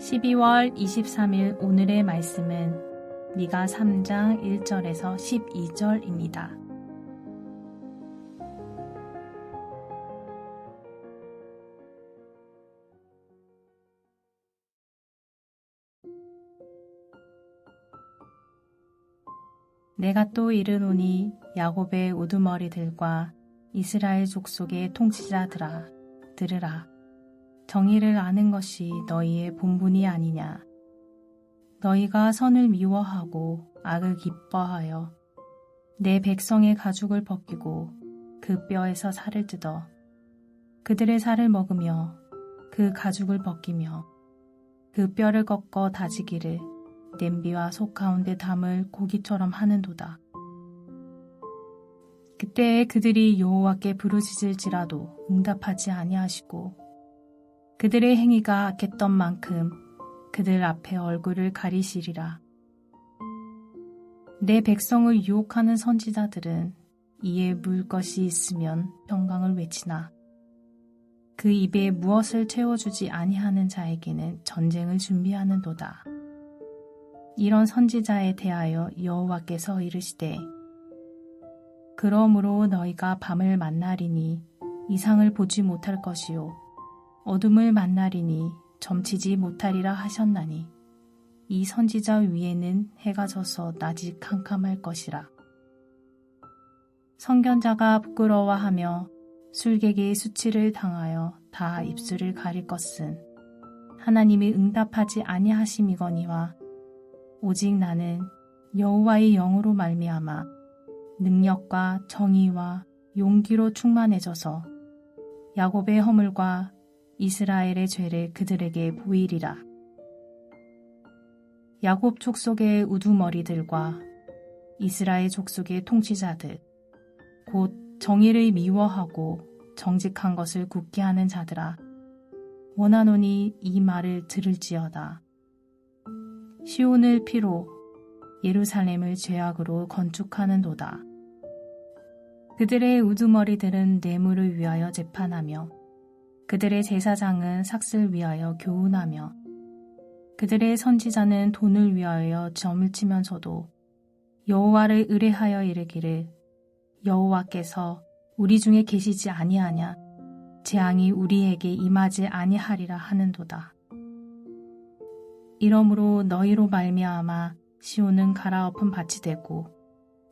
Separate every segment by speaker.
Speaker 1: 12월 23일 오늘의 말씀은 미가 3장 1절에서 12절입니다. 내가 또 이르노니 야곱의 우두머리들과 이스라엘 족속의 통치자들아 들으라. 정의를 아는 것이 너희의 본분이 아니냐. 너희가 선을 미워하고 악을 기뻐하여 내 백성의 가죽을 벗기고 그 뼈에서 살을 뜯어 그들의 살을 먹으며 그 가죽을 벗기며 그 뼈를 꺾어 다지기를 냄비와 속 가운데 담을 고기처럼 하는도다. 그때에 그들이 여호와께 부르짖을지라도 응답하지 아니하시고 그들의 행위가 악했던 만큼 그들 앞에 얼굴을 가리시리라. 내 백성을 유혹하는 선지자들은 이에 물 것이 있으면 평강을 외치나 그 입에 무엇을 채워주지 아니하는 자에게는 전쟁을 준비하는도다. 이런 선지자에 대하여 여호와께서 이르시되 그러므로 너희가 밤을 만나리니 이상을 보지 못할 것이요 어둠을 만나리니 점치지 못하리라 하셨나니 이 선지자 위에는 해가 져서 낮이 캄캄할 것이라. 선견자가 부끄러워하며 술객의 수치를 당하여 다 입술을 가릴 것은 하나님이 응답하지 아니하심이거니와 오직 나는 여호와의 영으로 말미암아 능력과 정의와 용기로 충만해져서 야곱의 허물과 이스라엘의 죄를 그들에게 보이리라. 야곱 족속의 우두머리들과 이스라엘 족속의 통치자들, 곧 정의를 미워하고 정직한 것을 굳게 하는 자들아, 원하노니 이 말을 들을지어다. 시온을 피로 예루살렘을 죄악으로 건축하는도다. 그들의 우두머리들은 뇌물을 위하여 재판하며 그들의 제사장은 삭슬 위하여 교훈하며 그들의 선지자는 돈을 위하여 점을 치면서도 여호와를 의뢰하여 이르기를 여호와께서 우리 중에 계시지 아니하냐 재앙이 우리에게 임하지 아니하리라 하는도다. 이러므로 너희로 말미암아 시온은 갈아엎은 밭이 되고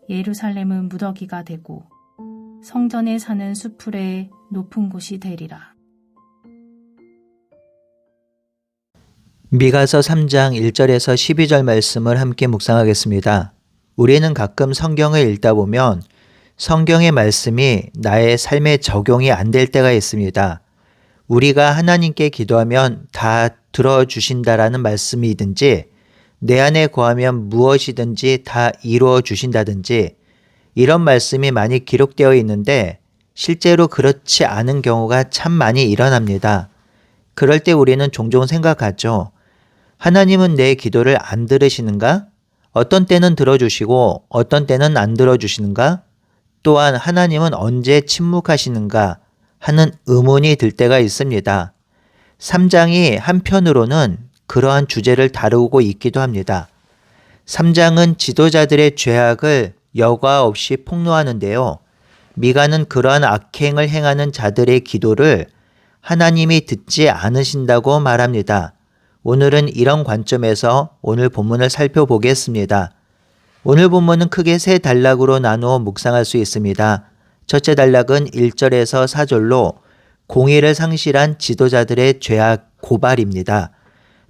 Speaker 1: 예루살렘은 무더기가 되고 성전에 사는 수풀의 높은 곳이 되리라.
Speaker 2: 미가서 3장 1절에서 12절 말씀을 함께 묵상하겠습니다. 우리는 가끔 성경을 읽다 보면 성경의 말씀이 나의 삶에 적용이 안 될 때가 있습니다. 우리가 하나님께 기도하면 다 들어주신다라는 말씀이든지 내 안에 거하면 무엇이든지 다 이루어 주신다든지 이런 말씀이 많이 기록되어 있는데 실제로 그렇지 않은 경우가 참 많이 일어납니다. 그럴 때 우리는 종종 생각하죠. 하나님은 내 기도를 안 들으시는가? 어떤 때는 들어주시고 어떤 때는 안 들어주시는가? 또한 하나님은 언제 침묵하시는가 하는 의문이 들 때가 있습니다. 3장이 한편으로는 그러한 주제를 다루고 있기도 합니다. 3장은 지도자들의 죄악을 여과 없이 폭로하는데요. 미가는 그러한 악행을 행하는 자들의 기도를 하나님이 듣지 않으신다고 말합니다. 오늘은 이런 관점에서 오늘 본문을 살펴보겠습니다. 오늘 본문은 크게 세 단락으로 나누어 묵상할 수 있습니다. 첫째 단락은 1절에서 4절로 공의를 상실한 지도자들의 죄악 고발입니다.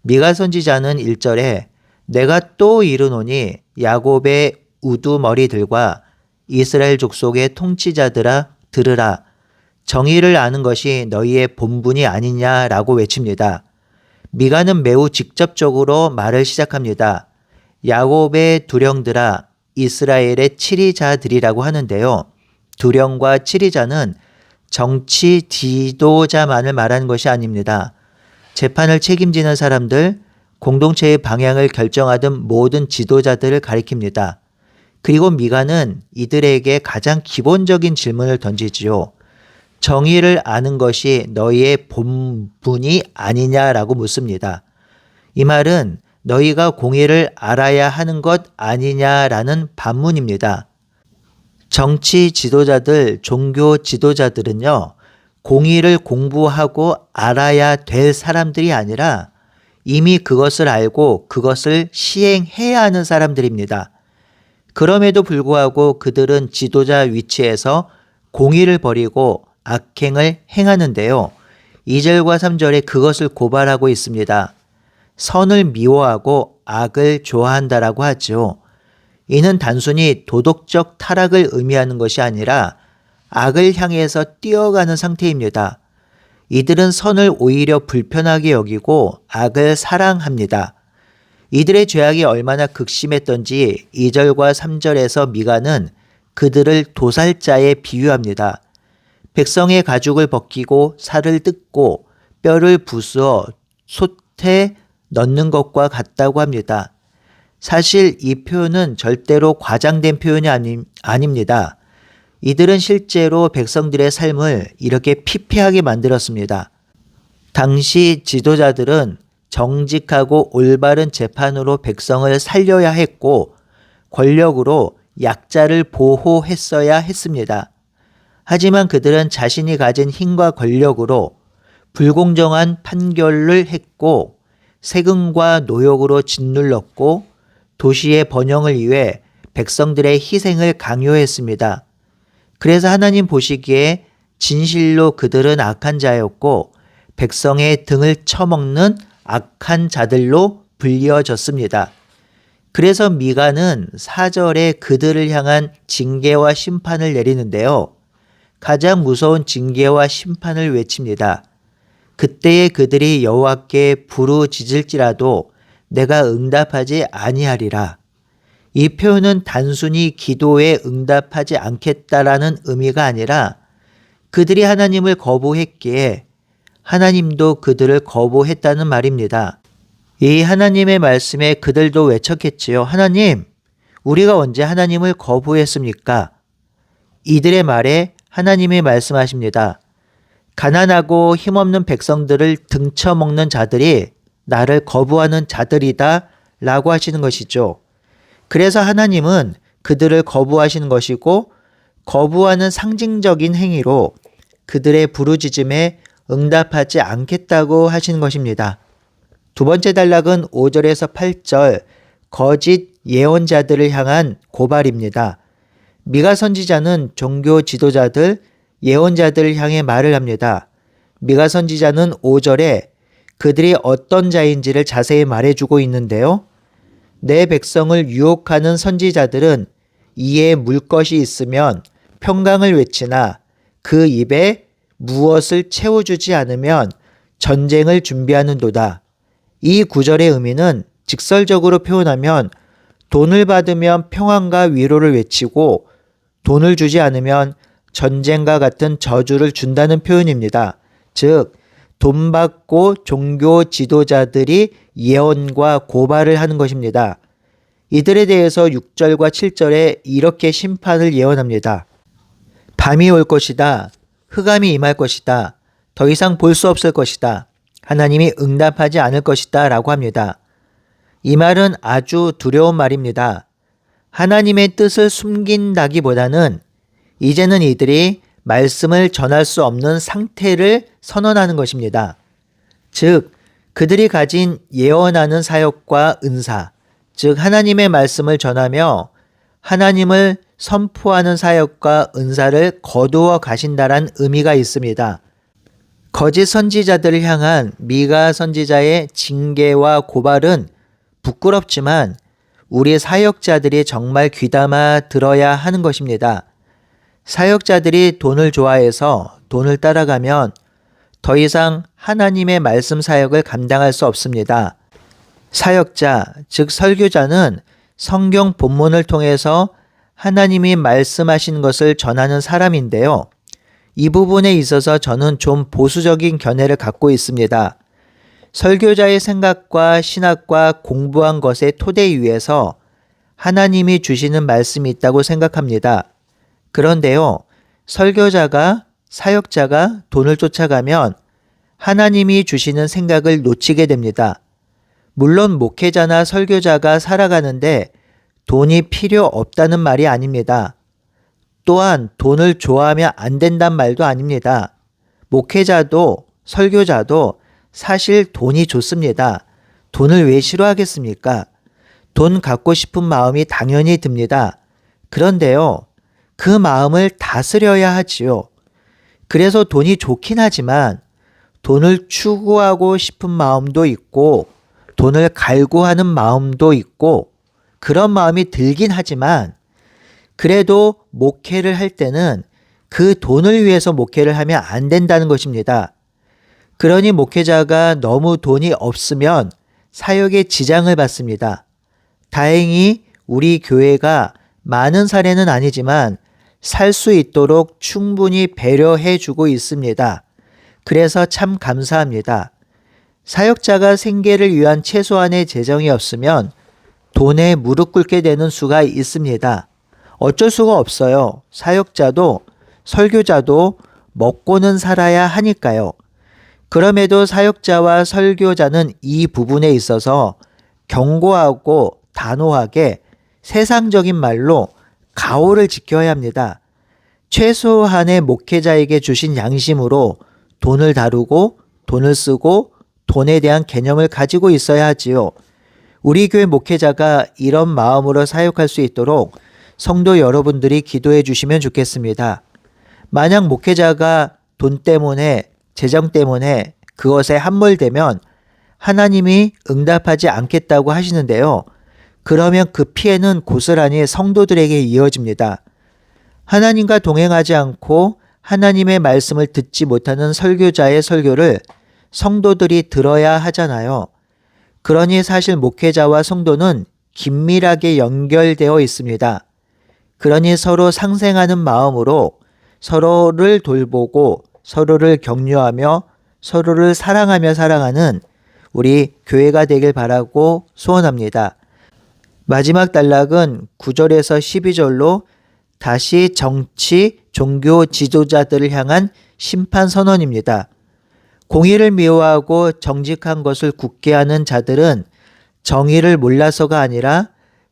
Speaker 2: 미가 선지자는 1절에 내가 또 이르노니 야곱의 우두머리들과 이스라엘 족속의 통치자들아 들으라. 정의를 아는 것이 너희의 본분이 아니냐라고 외칩니다. 미가는 매우 직접적으로 말을 시작합니다. 야곱의 두령들아 이스라엘의 치리자들이라고 하는데요. 두령과 치리자는 정치 지도자만을 말하는 것이 아닙니다. 재판을 책임지는 사람들, 공동체의 방향을 결정하던 모든 지도자들을 가리킵니다. 그리고 미가는 이들에게 가장 기본적인 질문을 던지지요. 정의를 아는 것이 너희의 본분이 아니냐라고 묻습니다. 이 말은 너희가 공의를 알아야 하는 것 아니냐라는 반문입니다. 정치 지도자들, 종교 지도자들은요, 공의를 공부하고 알아야 될 사람들이 아니라 이미 그것을 알고 그것을 시행해야 하는 사람들입니다. 그럼에도 불구하고 그들은 지도자 위치에서 공의를 버리고 악행을 행하는데요. 2절과 3절에 그것을 고발하고 있습니다. 선을 미워하고 악을 좋아한다라고 하죠. 이는 단순히 도덕적 타락을 의미하는 것이 아니라 악을 향해서 뛰어가는 상태입니다. 이들은 선을 오히려 불편하게 여기고 악을 사랑합니다. 이들의 죄악이 얼마나 극심했던지 2절과 3절에서 미가는 그들을 도살자에 비유합니다. 백성의 가죽을 벗기고 살을 뜯고 뼈를 부수어 솥에 넣는 것과 같다고 합니다. 사실 이 표현은 절대로 과장된 표현이 아닙니다. 이들은 실제로 백성들의 삶을 이렇게 피폐하게 만들었습니다. 당시 지도자들은 정직하고 올바른 재판으로 백성을 살려야 했고 권력으로 약자를 보호했어야 했습니다. 하지만 그들은 자신이 가진 힘과 권력으로 불공정한 판결을 했고 세금과 노역으로 짓눌렀고 도시의 번영을 위해 백성들의 희생을 강요했습니다. 그래서 하나님 보시기에 진실로 그들은 악한 자였고 백성의 등을 쳐먹는 악한 자들로 불려졌습니다. 그래서 미가는 4절에 그들을 향한 징계와 심판을 내리는데요. 가장 무서운 징계와 심판을 외칩니다. 그때에 그들이 여호와께 부르짖을지라도 내가 응답하지 아니하리라. 이 표현은 단순히 기도에 응답하지 않겠다라는 의미가 아니라 그들이 하나님을 거부했기에 하나님도 그들을 거부했다는 말입니다. 이 하나님의 말씀에 그들도 외쳤겠지요. 하나님, 우리가 언제 하나님을 거부했습니까? 이들의 말에 하나님이 말씀하십니다. 가난하고 힘없는 백성들을 등쳐먹는 자들이 나를 거부하는 자들이다 라고 하시는 것이죠. 그래서 하나님은 그들을 거부하시는 것이고 거부하는 상징적인 행위로 그들의 부르짖음에 응답하지 않겠다고 하시는 것입니다. 두 번째 단락은 5절에서 8절 거짓 예언자들을 향한 고발입니다. 미가 선지자는 종교 지도자들, 예언자들을 향해 말을 합니다. 미가 선지자는 5절에 그들이 어떤 자인지를 자세히 말해주고 있는데요. 내 백성을 유혹하는 선지자들은 이에 물 것이 있으면 평강을 외치나 그 입에 무엇을 채워주지 않으면 전쟁을 준비하는도다. 이 구절의 의미는 직설적으로 표현하면 돈을 받으면 평안과 위로를 외치고 돈을 주지 않으면 전쟁과 같은 저주를 준다는 표현입니다. 즉, 돈 받고 종교 지도자들이 예언과 고발을 하는 것입니다. 이들에 대해서 6절과 7절에 이렇게 심판을 예언합니다. 밤이 올 것이다. 흑암이 임할 것이다. 더 이상 볼 수 없을 것이다. 하나님이 응답하지 않을 것이다 라고 합니다. 이 말은 아주 두려운 말입니다. 하나님의 뜻을 숨긴다기보다는 이제는 이들이 말씀을 전할 수 없는 상태를 선언하는 것입니다. 즉, 그들이 가진 예언하는 사역과 은사, 즉 하나님의 말씀을 전하며 하나님을 선포하는 사역과 은사를 거두어 가신다란 의미가 있습니다. 거짓 선지자들을 향한 미가 선지자의 징계와 고발은 부끄럽지만 우리 사역자들이 정말 귀담아 들어야 하는 것입니다. 사역자들이 돈을 좋아해서 돈을 따라가면 더 이상 하나님의 말씀 사역을 감당할 수 없습니다. 사역자, 즉 설교자는 성경 본문을 통해서 하나님이 말씀하신 것을 전하는 사람인데요. 이 부분에 있어서 저는 좀 보수적인 견해를 갖고 있습니다. 설교자의 생각과 신학과 공부한 것의 토대 위에서 하나님이 주시는 말씀이 있다고 생각합니다. 그런데요, 설교자가, 사역자가 돈을 쫓아가면 하나님이 주시는 생각을 놓치게 됩니다. 물론 목회자나 설교자가 살아가는데 돈이 필요 없다는 말이 아닙니다. 또한 돈을 좋아하면 안 된단 말도 아닙니다. 목회자도 설교자도 사실 돈이 좋습니다. 돈을 왜 싫어하겠습니까? 돈 갖고 싶은 마음이 당연히 듭니다. 그런데요, 그 마음을 다스려야 하지요. 그래서 돈이 좋긴 하지만 돈을 추구하고 싶은 마음도 있고 돈을 갈구하는 마음도 있고 그런 마음이 들긴 하지만 그래도 목회를 할 때는 그 돈을 위해서 목회를 하면 안 된다는 것입니다. 그러니 목회자가 너무 돈이 없으면 사역에 지장을 받습니다. 다행히 우리 교회가 많은 사례는 아니지만 살 수 있도록 충분히 배려해 주고 있습니다. 그래서 참 감사합니다. 사역자가 생계를 위한 최소한의 재정이 없으면 돈에 무릎 꿇게 되는 수가 있습니다. 어쩔 수가 없어요. 사역자도 설교자도 먹고는 살아야 하니까요. 그럼에도 사역자와 설교자는 이 부분에 있어서 견고하고 단호하게 세상적인 말로 가오를 지켜야 합니다. 최소한의 목회자에게 주신 양심으로 돈을 다루고 돈을 쓰고 돈에 대한 개념을 가지고 있어야 하지요. 우리 교회 목회자가 이런 마음으로 사역할 수 있도록 성도 여러분들이 기도해 주시면 좋겠습니다. 만약 목회자가 돈 때문에 재정 때문에 그것에 함몰되면 하나님이 응답하지 않겠다고 하시는데요. 그러면 그 피해는 고스란히 성도들에게 이어집니다. 하나님과 동행하지 않고 하나님의 말씀을 듣지 못하는 설교자의 설교를 성도들이 들어야 하잖아요. 그러니 사실 목회자와 성도는 긴밀하게 연결되어 있습니다. 그러니 서로 상생하는 마음으로 서로를 돌보고 서로를 격려하며 서로를 사랑하며 살아가는 우리 교회가 되길 바라고 소원합니다. 마지막 단락은 9절에서 12절로 다시 정치, 종교 지도자들을 향한 심판 선언입니다. 공의를 미워하고 정직한 것을 굳게 하는 자들은 정의를 몰라서가 아니라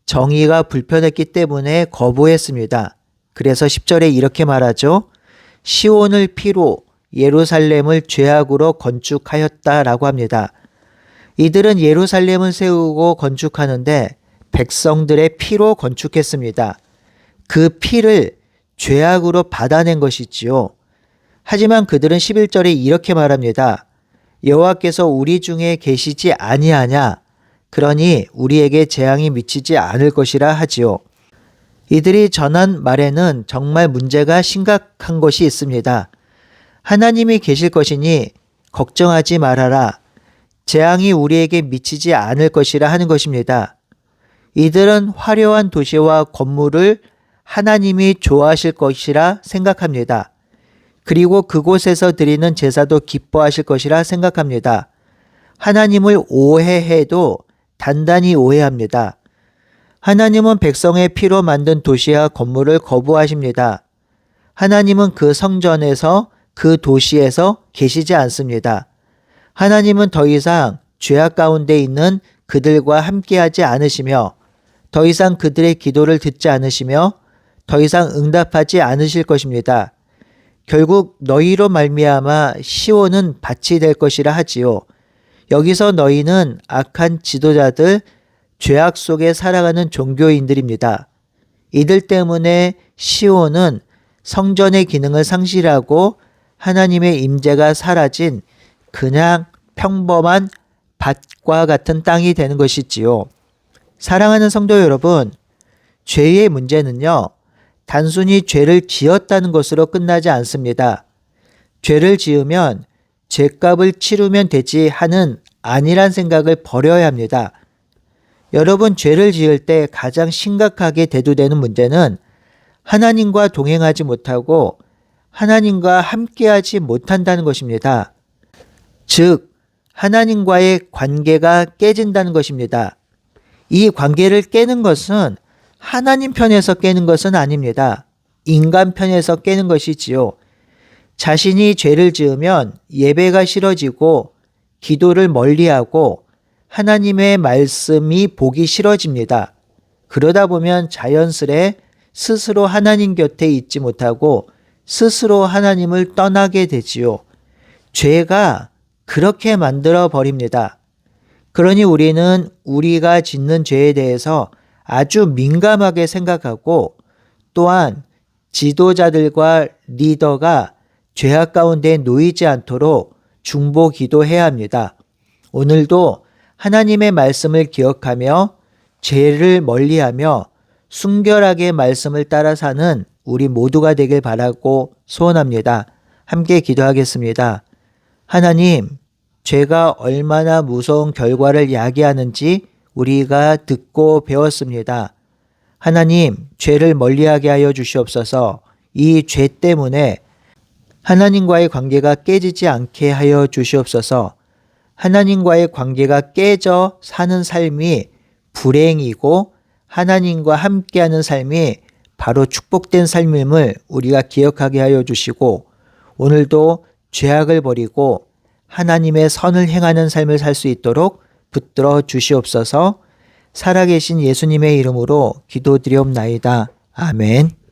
Speaker 2: 정의가 불편했기 때문에 거부했습니다. 그래서 10절에 이렇게 말하죠. 시온을 피로 예루살렘을 죄악으로 건축하였다라고 합니다. 이들은 예루살렘을 세우고 건축하는데 백성들의 피로 건축했습니다. 그 피를 죄악으로 받아낸 것이지요. 하지만 그들은 11절에 이렇게 말합니다. 여호와께서 우리 중에 계시지 아니하냐? 그러니 우리에게 재앙이 미치지 않을 것이라 하지요. 이들이 전한 말에는 정말 문제가 심각한 것이 있습니다. 하나님이 계실 것이니 걱정하지 말아라. 재앙이 우리에게 미치지 않을 것이라 하는 것입니다. 이들은 화려한 도시와 건물을 하나님이 좋아하실 것이라 생각합니다. 그리고 그곳에서 드리는 제사도 기뻐하실 것이라 생각합니다. 하나님을 오해해도 단단히 오해합니다. 하나님은 백성의 피로 만든 도시와 건물을 거부하십니다. 하나님은 그 성전에서 그 도시에서 계시지 않습니다. 하나님은 더 이상 죄악 가운데 있는 그들과 함께하지 않으시며 더 이상 그들의 기도를 듣지 않으시며 더 이상 응답하지 않으실 것입니다. 결국 너희로 말미암아 시온은 밭이 될 것이라 하지요. 여기서 너희는 악한 지도자들, 죄악 속에 살아가는 종교인들입니다. 이들 때문에 시온은 성전의 기능을 상실하고 하나님의 임재가 사라진 그냥 평범한 밭과 같은 땅이 되는 것이지요. 사랑하는 성도 여러분, 죄의 문제는요, 단순히 죄를 지었다는 것으로 끝나지 않습니다. 죄를 지으면 죄값을 치르면 되지 하는 아니란 생각을 버려야 합니다. 여러분, 죄를 지을 때 가장 심각하게 대두되는 문제는 하나님과 동행하지 못하고 하나님과 함께하지 못한다는 것입니다. 즉, 하나님과의 관계가 깨진다는 것입니다. 이 관계를 깨는 것은 하나님 편에서 깨는 것은 아닙니다. 인간 편에서 깨는 것이지요. 자신이 죄를 지으면 예배가 싫어지고 기도를 멀리하고 하나님의 말씀이 보기 싫어집니다. 그러다 보면 자연스레 스스로 하나님 곁에 있지 못하고 스스로 하나님을 떠나게 되지요. 죄가 그렇게 만들어 버립니다. 그러니 우리는 우리가 짓는 죄에 대해서 아주 민감하게 생각하고 또한 지도자들과 리더가 죄악 가운데 놓이지 않도록 중보 기도해야 합니다. 오늘도 하나님의 말씀을 기억하며 죄를 멀리하며 순결하게 말씀을 따라 사는 우리 모두가 되길 바라고 소원합니다. 함께 기도하겠습니다. 하나님, 죄가 얼마나 무서운 결과를 야기하는지 우리가 듣고 배웠습니다. 하나님, 죄를 멀리하게 하여 주시옵소서. 이 죄 때문에 하나님과의 관계가 깨지지 않게 하여 주시옵소서. 하나님과의 관계가 깨져 사는 삶이 불행이고 하나님과 함께하는 삶이 바로 축복된 삶임을 우리가 기억하게 하여 주시고 오늘도 죄악을 버리고 하나님의 선을 행하는 삶을 살 수 있도록 붙들어 주시옵소서. 살아계신 예수님의 이름으로 기도드리옵나이다. 아멘.